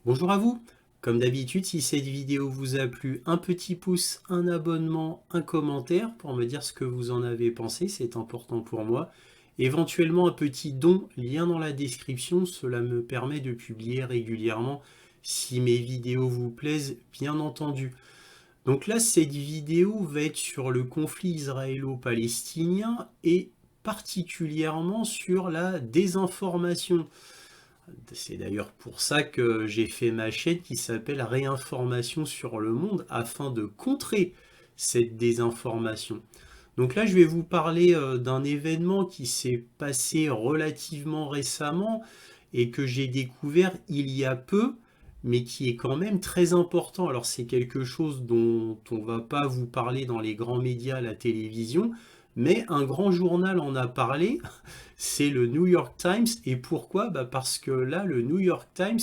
Bonjour à vous. Comme d'habitude, si cette vidéo vous a plu, un petit pouce, un abonnement, un commentaire pour me dire ce que vous en avez pensé, c'est important pour moi. Éventuellement un petit don, lien dans la description, cela me permet de publier régulièrement si mes vidéos vous plaisent, bien entendu. Donc là, cette vidéo va être sur le conflit israélo-palestinien et particulièrement sur la désinformation. C'est d'ailleurs pour ça que j'ai fait ma chaîne qui s'appelle Réinformation sur le monde afin de contrer cette désinformation. Donc là, je vais vous parler d'un événement qui s'est passé relativement récemment et que j'ai découvert il y a peu, mais qui est quand même très important. Alors c'est quelque chose dont on ne va pas vous parler dans les grands médias, la télévision, mais un grand journal en a parlé, c'est le New York Times. Et pourquoi? Parce que là, le New York Times,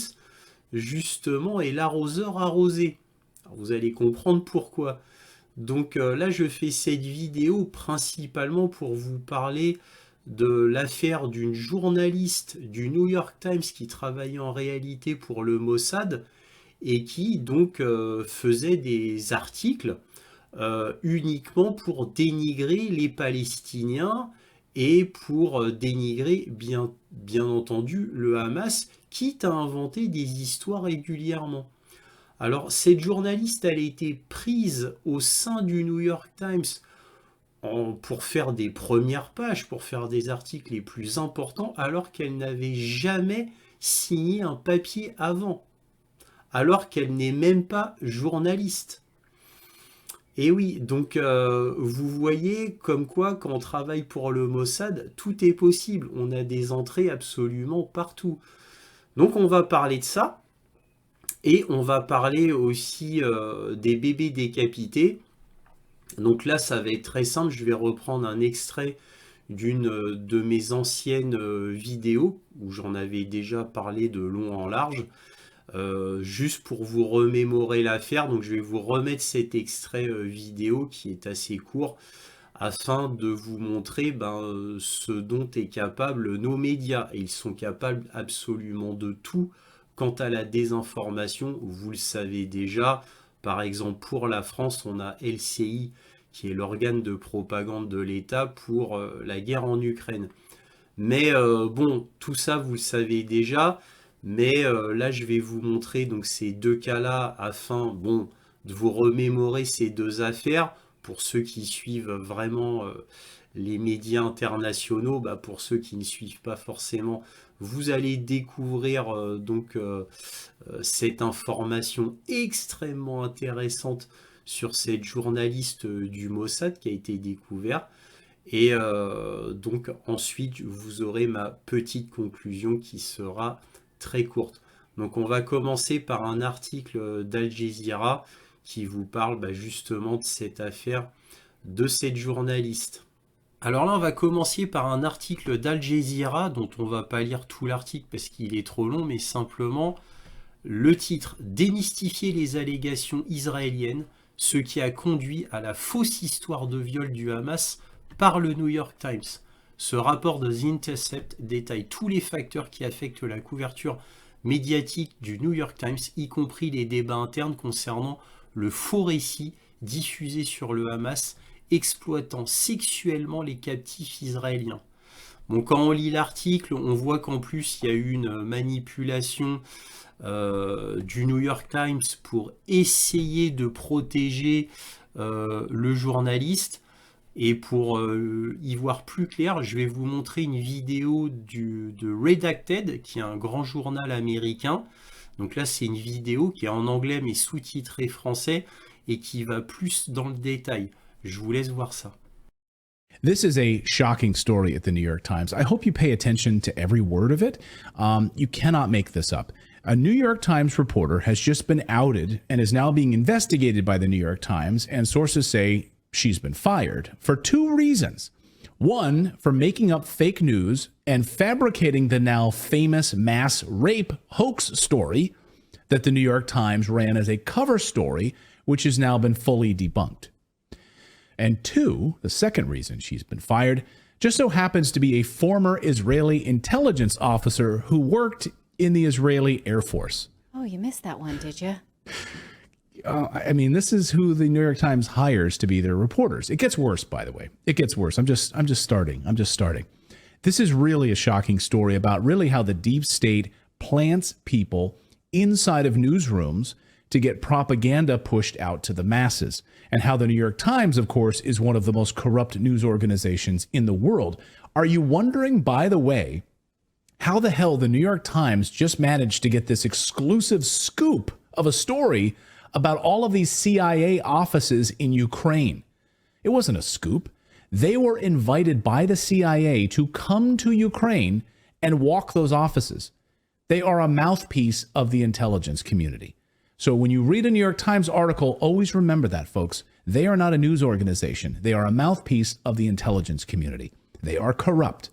justement, est l'arroseur arrosé. Alors, vous allez comprendre pourquoi. Donc là, je fais cette vidéo principalement pour vous parler de l'affaire d'une journaliste du New York Times qui travaillait en réalité pour le Mossad et qui donc faisait des articles uniquement pour dénigrer les Palestiniens et pour dénigrer bien entendu le Hamas, quitte à inventer des histoires régulièrement. Alors cette journaliste, elle a été prise au sein du New York Times pour faire des premières pages, pour faire des articles les plus importants, alors qu'elle n'avait jamais signé un papier avant, alors qu'elle n'est même pas journaliste. Et oui, donc vous voyez comme quoi quand on travaille pour le Mossad, tout est possible. On a des entrées absolument partout. Donc on va parler de ça. Et on va parler aussi des bébés décapités. Donc là, ça va être très simple. Je vais reprendre un extrait d'une de mes anciennes vidéos où j'en avais déjà parlé de long en large. Juste pour vous remémorer l'affaire, donc je vais vous remettre cet extrait vidéo qui est assez court afin de vous montrer ce dont est capable nos médias. Et ils sont capables absolument de tout quant à la désinformation, vous le savez déjà. Par exemple, pour la France, on a LCI qui est l'organe de propagande de l'État pour la guerre en Ukraine. Mais bon, tout ça, vous le savez déjà. Mais là, je vais vous montrer donc ces deux cas-là afin de vous remémorer ces deux affaires. Pour ceux qui suivent vraiment les médias internationaux, pour ceux qui ne suivent pas forcément, vous allez découvrir cette information extrêmement intéressante sur cette journaliste du Mossad qui a été découverte. Et donc ensuite, vous aurez ma petite conclusion qui sera très courte. Donc on va commencer par un article d'Al Jazeera qui vous parle justement de cette affaire de cette journaliste. Alors là, on va commencer par un article d'Al Jazeera dont on va pas lire tout l'article parce qu'il est trop long, mais simplement le titre: Démystifier les allégations israéliennes, ce qui a conduit à la fausse histoire de viol du Hamas par le New York Times. Ce rapport de The Intercept détaille tous les facteurs qui affectent la couverture médiatique du New York Times, y compris les débats internes concernant le faux récit diffusé sur le Hamas exploitant sexuellement les captifs israéliens. Bon, quand on lit l'article, on voit qu'en plus il y a eu une manipulation du New York Times pour essayer de protéger le journaliste. Et pour y voir plus clair, je vais vous montrer une vidéo de Redacted, qui est un grand journal américain. Donc là, c'est une vidéo qui est en anglais mais sous-titrée français et qui va plus dans le détail. Je vous laisse voir ça. This is a shocking story at the New York Times. I hope you pay attention to every word of it. You cannot make this up. A New York Times reporter has just been outed and is now being investigated by the New York Times, and sources say she's been fired for two reasons. One, for making up fake news and fabricating the now famous mass rape hoax story that the New York Times ran as a cover story, which has now been fully debunked. And two, the second reason she's been fired, just so happens to be a former Israeli intelligence officer who worked in the Israeli Air Force. Oh, you missed that one, did you? I mean, this is who the New York Times hires to be their reporters. It gets worse, by the way. It gets worse. I'm just starting. This is really a shocking story about really how the deep state plants people inside of newsrooms to get propaganda pushed out to the masses, and how the New York Times, of course, is one of the most corrupt news organizations in the world. Are you wondering, by the way, how the hell the New York Times just managed to get this exclusive scoop of a story about all of these CIA offices in Ukraine? It wasn't a scoop. They were invited by the CIA to come to Ukraine and walk those offices. They are a mouthpiece of the intelligence community. So when you read a New York Times article, always remember that, folks. They are not a news organization. They are a mouthpiece of the intelligence community. They are corrupt.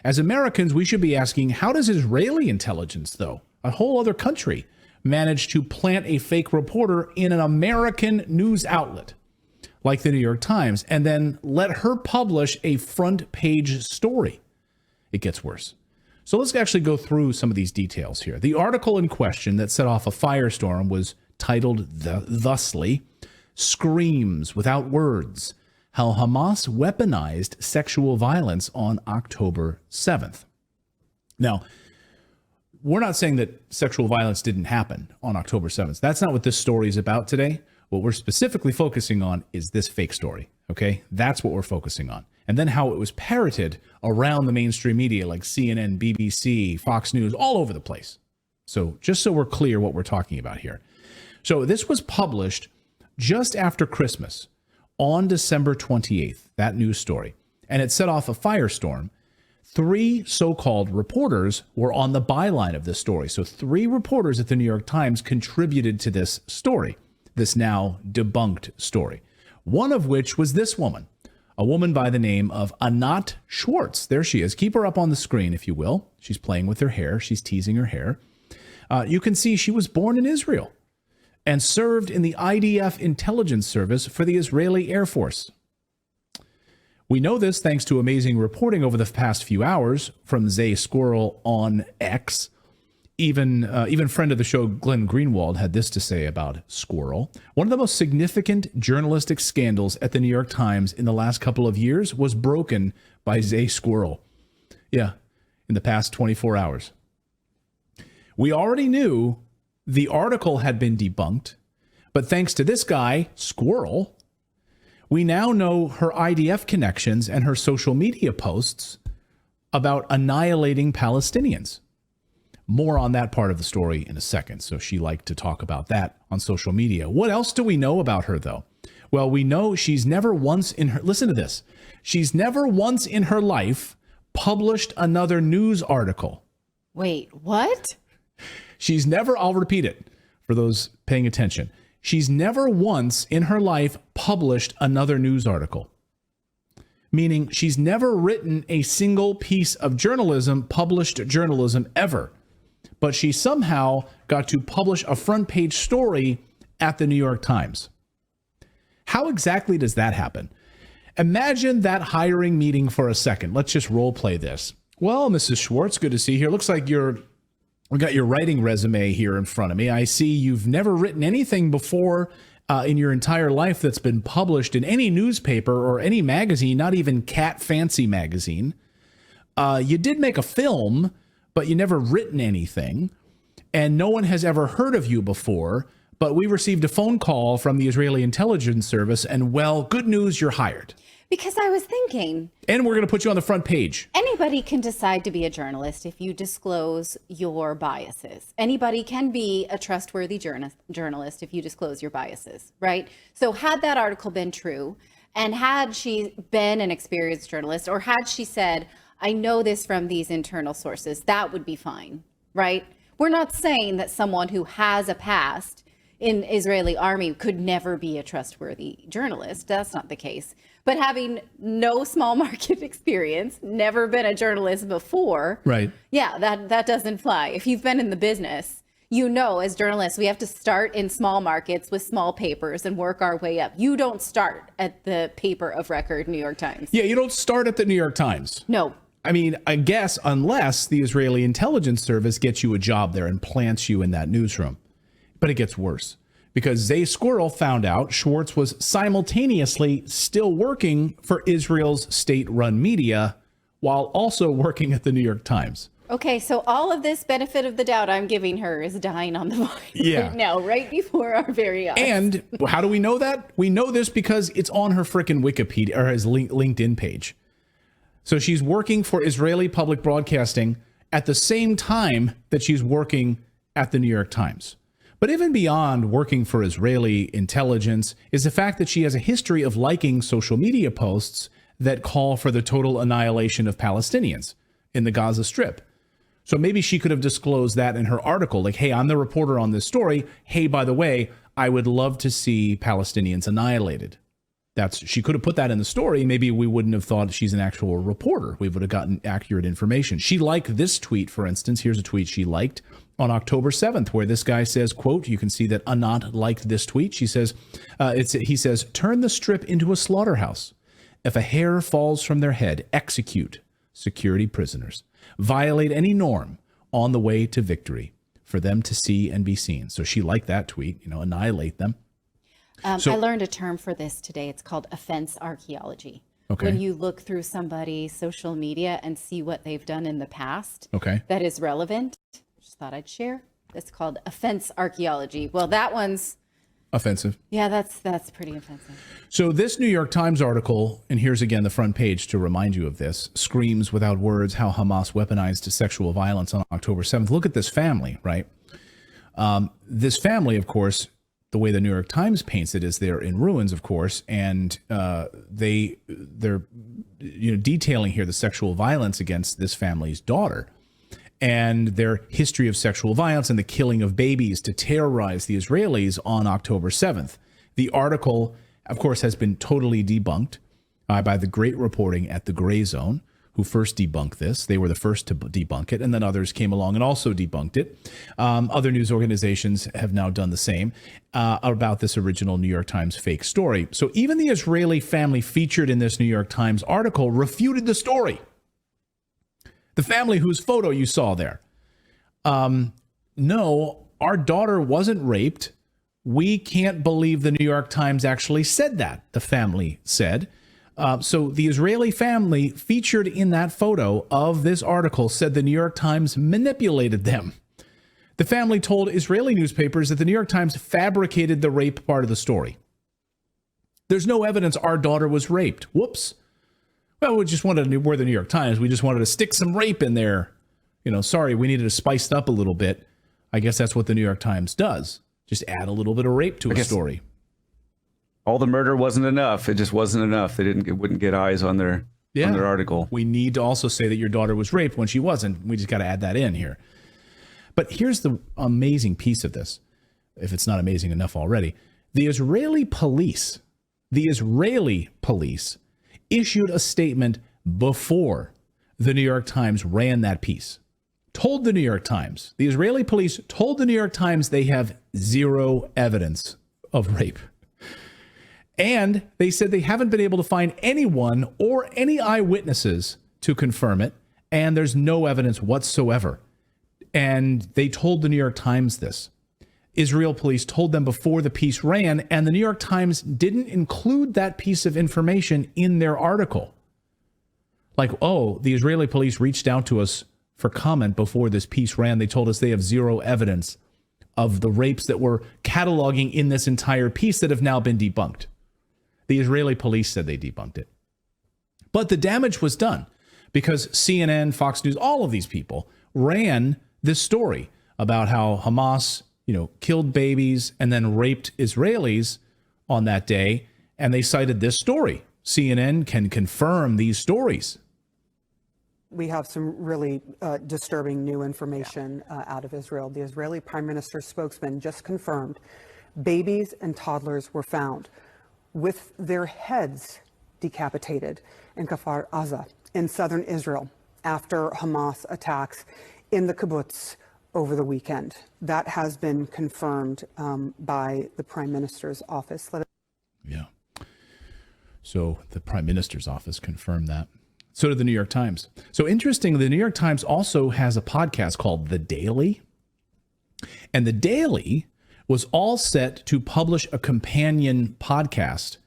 As Americans, we should be asking, how does Israeli intelligence, though, a whole other country, manage to plant a fake reporter in an American news outlet like the New York Times and then let her publish a front page story? It gets worse. So let's actually go through some of these details here. The article in question that set off a firestorm was titled thusly, "Screams Without Words: How Hamas Weaponized Sexual Violence on October 7th. Now, we're not saying that sexual violence didn't happen on October 7th. That's not what this story is about today. What we're specifically focusing on is this fake story, okay? That's what we're focusing on. And then how it was parroted around the mainstream media like CNN, BBC, Fox News, all over the place. So just so we're clear what we're talking about here. So this was published just after Christmas on December 28th, that news story. And it set off a firestorm. 3 so-called reporters were on the byline of this story. So 3 reporters at the New York Times contributed to this story, this now debunked story. One of which was this woman, a woman by the name of Anat Schwartz. There she is. Keep her up on the screen, if you will. She's playing with her hair. She's teasing her hair. You can see she was born in Israel and served in the IDF intelligence service for the Israeli Air Force. We know this thanks to amazing reporting over the past few hours from Zay Squirrel on X. Even friend of the show, Glenn Greenwald, had this to say about Squirrel. One of the most significant journalistic scandals at the New York Times in the last couple of years was broken by Zay Squirrel. Yeah, in the past 24 hours. We already knew the article had been debunked, but thanks to this guy, Squirrel, we now know her IDF connections and her social media posts about annihilating Palestinians. More on that part of the story in a second. So she liked to talk about that on social media. What else do we know about her, though? Well, we know she's never once in her, listen to this, she's never once in her life published another news article. Wait, what? She's never, I'll repeat it for those paying attention. She's never once in her life published another news article. Meaning she's never written a single piece of journalism, published journalism ever. But she somehow got to publish a front page story at the New York Times. How exactly does that happen? Imagine that hiring meeting for a second. Let's just role play this. Well, Mrs. Schwartz, good to see you here. Looks like we got your writing resume here in front of me. I see you've never written anything before in your entire life that's been published in any newspaper or any magazine, not even Cat Fancy magazine. You did make a film, but you never written anything, and no one has ever heard of you before, but we received a phone call from the Israeli intelligence service, and well, good news, you're hired. Because I was thinking... And we're going to put you on the front page. Anybody can decide to be a journalist if you disclose your biases. Anybody can be a trustworthy journalist if you disclose your biases, right? So had that article been true, and had she been an experienced journalist, or had she said, I know this from these internal sources, that would be fine, right? We're not saying that someone who has a past in Israeli army could never be a trustworthy journalist. That's not the case. But having no small market experience, never been a journalist before, right? Yeah, that doesn't fly. If you've been in the business, you know, as journalists, we have to start in small markets with small papers and work our way up. You don't start at the paper of record, New York Times. Yeah, you don't start at the New York Times. No. I mean, I guess unless the Israeli intelligence service gets you a job there and plants you in that newsroom. But it gets worse because Zay Squirrel found out Schwartz was simultaneously still working for Israel's state-run media while also working at the New York Times. Okay, so all of this benefit of the doubt I'm giving her is dying on the vine right now, right before our very eyes. And how do we know that? We know this because it's on her frickin' Wikipedia or his LinkedIn page. So she's working for Israeli public broadcasting at the same time that she's working at the New York Times. But even beyond working for Israeli intelligence is the fact that she has a history of liking social media posts that call for the total annihilation of Palestinians in the Gaza Strip. So maybe she could have disclosed that in her article, like, hey, I'm the reporter on this story. Hey, by the way, I would love to see Palestinians annihilated. She could have put that in the story. Maybe we wouldn't have thought she's an actual reporter. We would have gotten accurate information. She liked this tweet, for instance. Here's a tweet she liked on October 7th, where this guy says, quote, you can see that Anat liked this tweet. She says, he says, turn the strip into a slaughterhouse. If a hair falls from their head, execute security prisoners. Violate any norm on the way to victory for them to see and be seen. So she liked that tweet, annihilate them. I learned a term for this today. It's called offense archaeology. Okay. When you look through somebody's social media and see what they've done in the past that is relevant, just thought I'd share. It's called offense archaeology. Well, that one's offensive. Yeah, that's pretty offensive. So this New York Times article, and here's again the front page to remind you of this, screams without words how Hamas weaponized sexual violence on October 7th. Look at this family, right? This family, of course, the way the New York Times paints it is they're in ruins, of course, and they're detailing here the sexual violence against this family's daughter and their history of sexual violence and the killing of babies to terrorize the Israelis on October 7th. The article, of course, has been totally debunked by the great reporting at the Gray Zone, who first debunked this. They were the first to debunk it, and then others came along and also debunked it. Other news organizations have now done the same about this original New York Times fake story. So even the Israeli family featured in this New York Times article refuted the story. The family whose photo you saw there. No, our daughter wasn't raped. We can't believe the New York Times actually said that, the family said. So the Israeli family featured in that photo of this article said the New York Times manipulated them. The family told Israeli newspapers that the New York Times fabricated the rape part of the story. There's no evidence our daughter was raped. Whoops. Well, we just wanted to, we're the New York Times. We just wanted to stick some rape in there. Sorry, we needed to spice it up a little bit. I guess that's what the New York Times does. Just add a little bit of rape to a story. All the murder wasn't enough. It just wasn't enough. They wouldn't get eyes on their article. We need to also say that your daughter was raped when she wasn't. We just got to add that in here. But here's the amazing piece of this, if it's not amazing enough already. The Israeli police issued a statement before the New York Times ran that piece. Told the New York Times, the Israeli police told the New York Times they have zero evidence of rape. And they said they haven't been able to find anyone or any eyewitnesses to confirm it. And there's no evidence whatsoever. And they told the New York Times this. Israel police told them before the piece ran, and the New York Times didn't include that piece of information in their article. Like, oh, the Israeli police reached out to us for comment before this piece ran. They told us they have zero evidence of the rapes that we're cataloging in this entire piece that have now been debunked. The Israeli police said they debunked it. But the damage was done because CNN, Fox News, all of these people ran this story about how Hamas killed babies and then raped Israelis on that day. And they cited this story. CNN can confirm these stories. We have some really disturbing new information out of Israel. The Israeli Prime Minister's spokesman just confirmed babies and toddlers were found with their heads decapitated in Kfar Aza in southern Israel after Hamas attacks in the kibbutz over the weekend. That has been confirmed by the Prime Minister's office. Yeah. So the Prime Minister's office confirmed that. So did the New York Times. So interesting, the New York Times also has a podcast called The Daily. And The Daily was all set to publish a companion podcast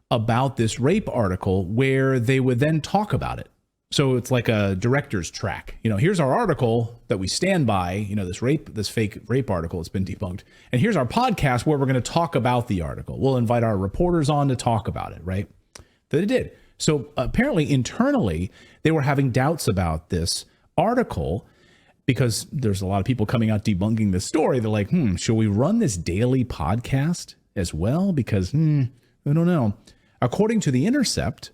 about this rape article where they would then talk about it. So it's like a director's track. You know, here's our article that we stand by, you know, this fake rape article has been debunked. And here's our podcast where we're going to talk about the article. We'll invite our reporters on to talk about it, right? That it did. So apparently internally, they were having doubts about this article because there's a lot of people coming out debunking this story. They're like, should we run this daily podcast as well? Because, I don't know. According to The Intercept,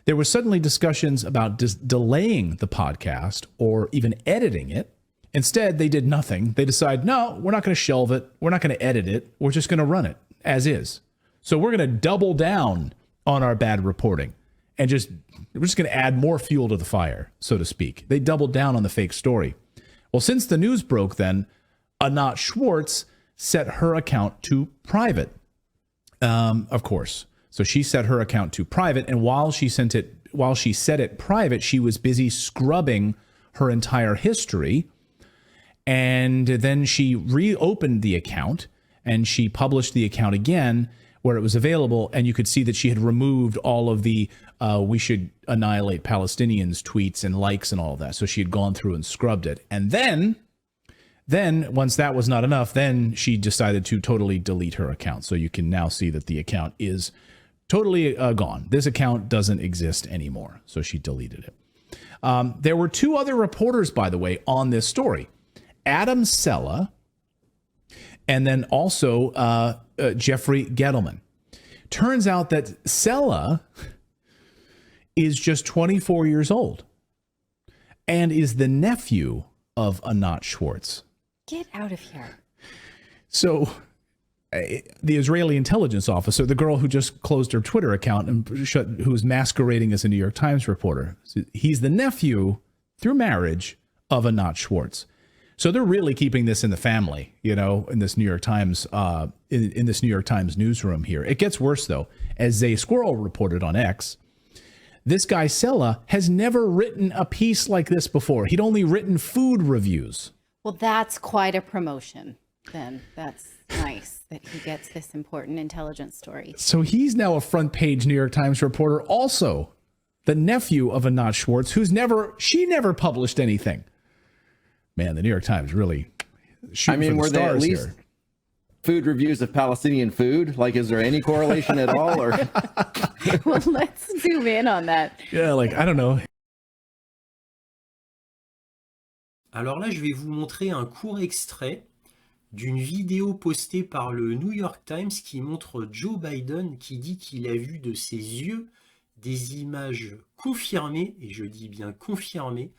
there were suddenly discussions about delaying the podcast or even editing it. Instead, they did nothing. They decided, no, we're not going to shelve it. We're not going to edit it. We're just going to run it as is. So we're going to double down on our bad reporting and we're just going to add more fuel to the fire, so to speak. They doubled down on the fake story. Well, since the news broke then, Anat Schwartz set her account to private, of course. So she set her account to private, and while she set it private, she was busy scrubbing her entire history. And then she reopened the account and she published the account again where it was available, and you could see that she had removed all of the we should annihilate Palestinians tweets and likes and all of that. So she had gone through and scrubbed it. And then once that was not enough, then she decided to totally delete her account. So you can now see that the account is totally gone. This account doesn't exist anymore. So she deleted it. There were two other reporters, by the way, on this story. Adam Sella and then also Jeffrey Gettleman. Turns out that Sella is just 24 years old and is the nephew of Anat Schwartz. Get out of here. So the Israeli intelligence officer, the girl who just closed her Twitter account and who was masquerading as a New York Times reporter, he's the nephew through marriage of Anat Schwartz. So they're really keeping this in the family, you know, in this New York Times, in this New York Times newsroom here. It gets worse, though. As Zay Squirrel reported on X, this guy Sella has never written a piece like this before. He'd only written food reviews. Well, that's quite a promotion, then. That's nice that he gets this important intelligence story. So he's now a front page New York Times reporter, also the nephew of Anat Schwartz, she never published anything. Man, the New York Times really shooting for the stars here. Were they at least food reviews of Palestinian food? Like, is there any correlation at all? Or Well, let's zoom in on that. Yeah, like, I don't know. Alors là, je vais vous montrer un court extrait d'une vidéo postée par le New York Times qui montre Joe Biden qui dit qu'il a vu de ses yeux des images confirmées, et je dis bien confirmées,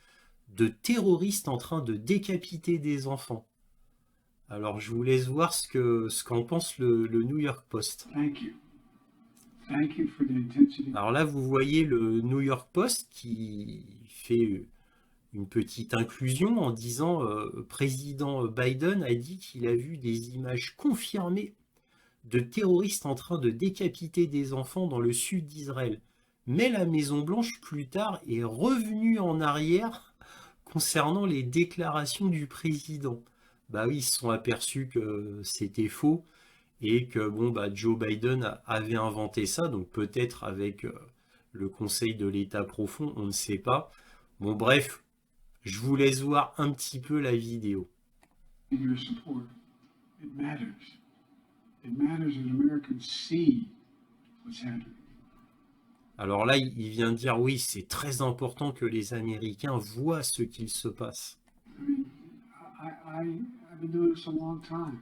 de terroristes en train de décapiter des enfants. Alors, je vous laisse voir ce qu'en pense le New York Post. Alors là, vous voyez le New York Post qui fait une petite inclusion en disant président Biden a dit qu'il a vu des images confirmées de terroristes en train de décapiter des enfants dans le sud d'Israël. Mais la Maison-Blanche, plus tard, est revenue en arrière concernant les déclarations du président. Bah oui, ils se sont aperçus que c'était faux et que Joe Biden avait inventé ça, donc peut-être avec le Conseil de l'État profond, on ne sait pas. Bon bref, je vous laisse voir un petit peu la vidéo. Your support, it matters. It matters that Americans see what's happening. Alors là, il vient de dire oui, c'est très important que les Américains voient ce qu'il se passe. I've been doing this a long time.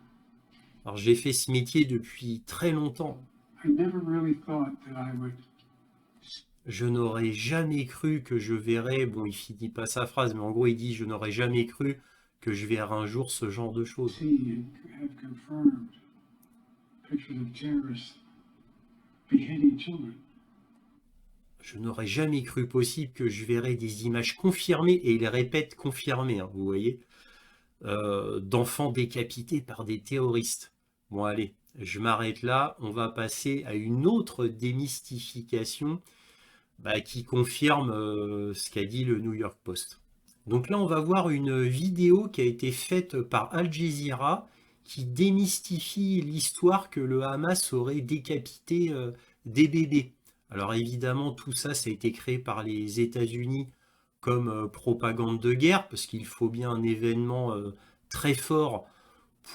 Alors j'ai fait ce métier depuis très longtemps. I never really thought that I would. Je n'aurais jamais cru que je verrais, bon il finit pas sa phrase, mais en gros il dit je n'aurais jamais cru que je verrais un jour ce genre de choses. See and have confirmed pictures of terrorists beheading children. Je n'aurais jamais cru possible que je verrais des images confirmées, et il répète confirmées, hein, vous voyez, d'enfants décapités par des terroristes. Bon allez, je m'arrête là, on va passer à une autre démystification qui confirme ce qu'a dit le New York Post. Donc là, on va voir une vidéo qui a été faite par Al Jazeera qui démystifie l'histoire que le Hamas aurait décapité des bébés. Alors évidemment, tout ça, ça a été créé par les États-Unis comme propagande de guerre, parce qu'il faut bien un événement très fort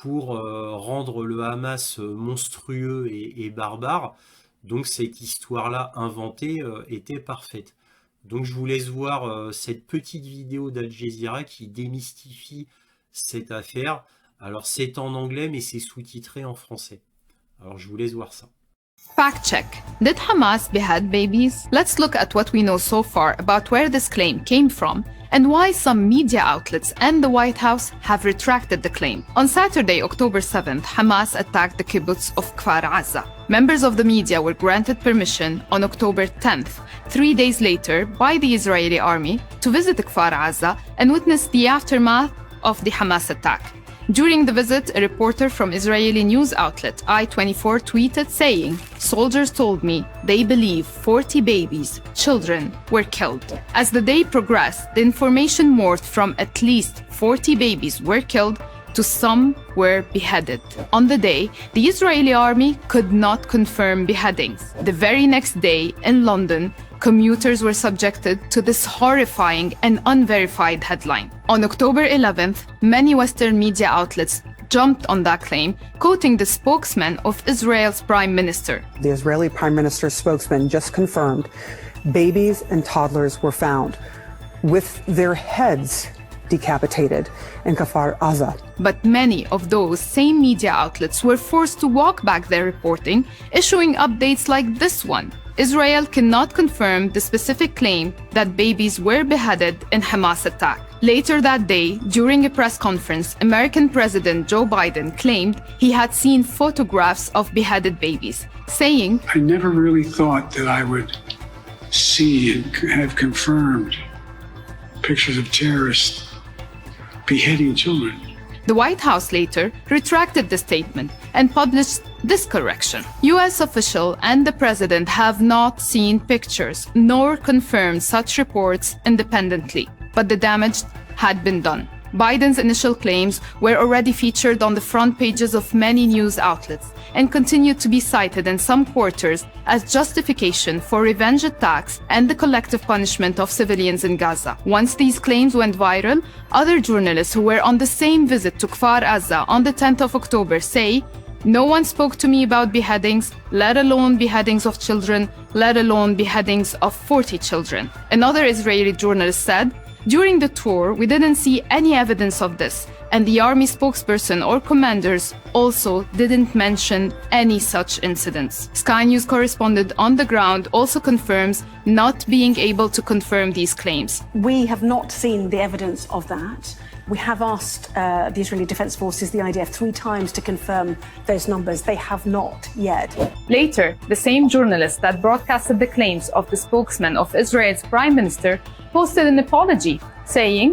pour rendre le Hamas monstrueux et barbare. Donc cette histoire-là inventée était parfaite. Donc je vous laisse voir cette petite vidéo d'Al Jazeera qui démystifie cette affaire. Alors c'est en anglais mais c'est sous-titré en français. Alors je vous laisse voir ça. Fact check. Did Hamas behead babies? Let's look at what we know so far about where this claim came from and why some media outlets and the White House have retracted the claim. On Saturday, October 7th, Hamas attacked the kibbutz of Kfar Aza. Members of the media were granted permission on October 10th, 3 days later, by the Israeli army to visit Kfar Aza and witness the aftermath of the Hamas attack. During the visit, a reporter from Israeli news outlet I-24 tweeted saying, "Soldiers told me they believe 40 babies, children, were killed." As the day progressed, the information morphed from at least 40 babies were killed to some were beheaded. On the day, the Israeli army could not confirm beheadings. The very next day, in London, commuters were subjected to this horrifying and unverified headline. On October 11th, many Western media outlets jumped on that claim, quoting the spokesman of Israel's prime minister. The Israeli prime minister's spokesman just confirmed babies and toddlers were found with their heads decapitated in Kfar Aza. But many of those same media outlets were forced to walk back their reporting, issuing updates like this one. Israel cannot confirm the specific claim that babies were beheaded in Hamas attack. Later that day, during a press conference, American President Joe Biden claimed he had seen photographs of beheaded babies, saying, I never really thought that I would see and have confirmed pictures of terrorists beheading children. The White House later retracted the statement and published this correction. US official and the president have not seen pictures nor confirmed such reports independently, but the damage had been done. Biden's initial claims were already featured on the front pages of many news outlets and continued to be cited in some quarters as justification for revenge attacks and the collective punishment of civilians in Gaza. Once these claims went viral, other journalists who were on the same visit to Kfar Aza on the 10th of October say, "No one spoke to me about beheadings, let alone beheadings of children, let alone beheadings of 40 children." Another Israeli journalist said, "During the tour, we didn't see any evidence of this, and the army spokesperson or commanders also didn't mention any such incidents." Sky News correspondent on the ground also confirms not being able to confirm these claims. We have not seen the evidence of that. We have asked the Israeli Defense Forces, the IDF, 3 times to confirm those numbers. They have not yet. Later, the same journalist that broadcasted the claims of the spokesman of Israel's prime minister posted an apology, saying,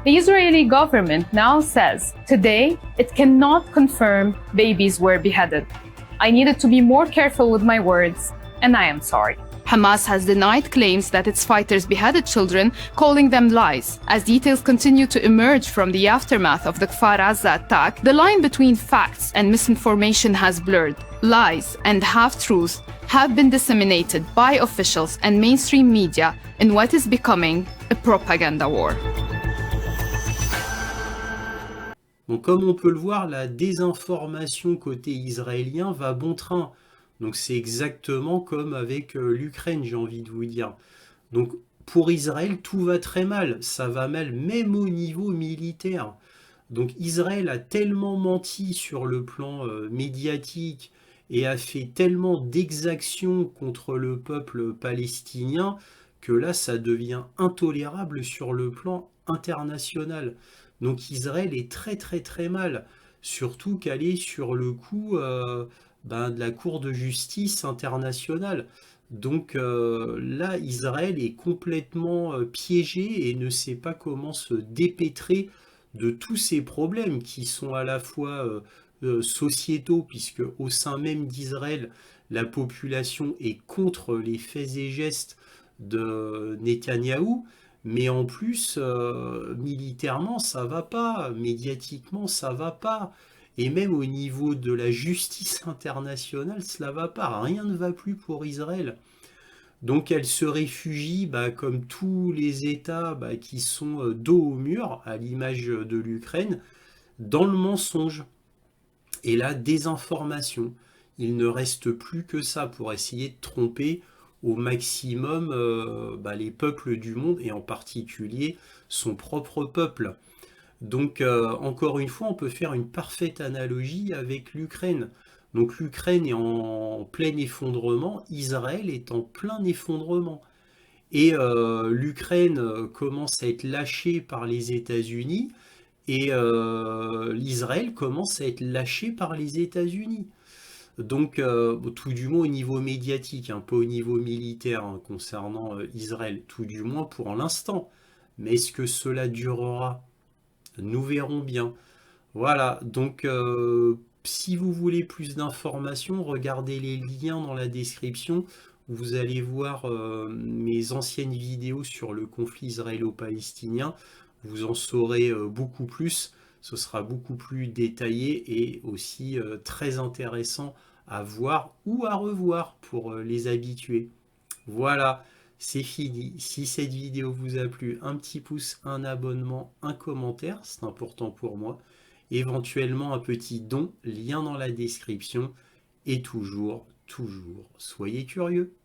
"The Israeli government now says today it cannot confirm babies were beheaded. I needed to be more careful with my words, and I am sorry." Hamas has denied claims that its fighters beheaded children, calling them lies. As details continue to emerge from the aftermath of the Kfar Aza attack, the line between facts and misinformation has blurred. Lies and half-truths have been disseminated by officials and mainstream media in what is becoming a propaganda war. Donc comme on peut le voir, la désinformation côté israélien va bon train. Donc c'est exactement comme avec l'Ukraine, j'ai envie de vous dire. Donc pour Israël, tout va très mal. Ça va mal même au niveau militaire. Donc Israël a tellement menti sur le plan médiatique et a fait tellement d'exactions contre le peuple palestinien que là, ça devient intolérable sur le plan international. Donc Israël est très très très mal. Surtout qu'elle est sur le coup de la Cour de justice internationale. Donc là, Israël est complètement piégé et ne sait pas comment se dépêtrer de tous ces problèmes qui sont à la fois sociétaux, puisque au sein même d'Israël, la population est contre les faits et gestes de Netanyahou, mais en plus, militairement, ça va pas, médiatiquement, ça va pas, et même au niveau de la justice internationale, cela va pas, rien ne va plus pour Israël. Donc elle se réfugie, comme tous les États qui sont dos au mur, à l'image de l'Ukraine, dans le mensonge et la désinformation. Il ne reste plus que ça pour essayer de tromper au maximum les peuples du monde, et en particulier son propre peuple. Donc encore une fois, on peut faire une parfaite analogie avec l'Ukraine. Donc l'Ukraine est en plein effondrement, Israël est en plein effondrement. Et l'Ukraine commence à être lâchée par les États-Unis, et l'Israël commence à être lâché par les États-Unis. Donc, tout du moins au niveau médiatique, pas au niveau militaire concernant Israël, tout du moins pour l'instant. Mais est-ce que cela durera? Nous verrons bien. Voilà, donc si vous voulez plus d'informations, regardez les liens dans la description. Vous allez voir mes anciennes vidéos sur le conflit israélo-palestinien. Vous en saurez beaucoup plus. Ce sera beaucoup plus détaillé et aussi très intéressant à voir ou à revoir pour les habitués. Voilà, c'est fini. Si cette vidéo vous a plu, un petit pouce, un abonnement, un commentaire, c'est important pour moi. Éventuellement un petit don, lien dans la description. Et toujours, soyez curieux.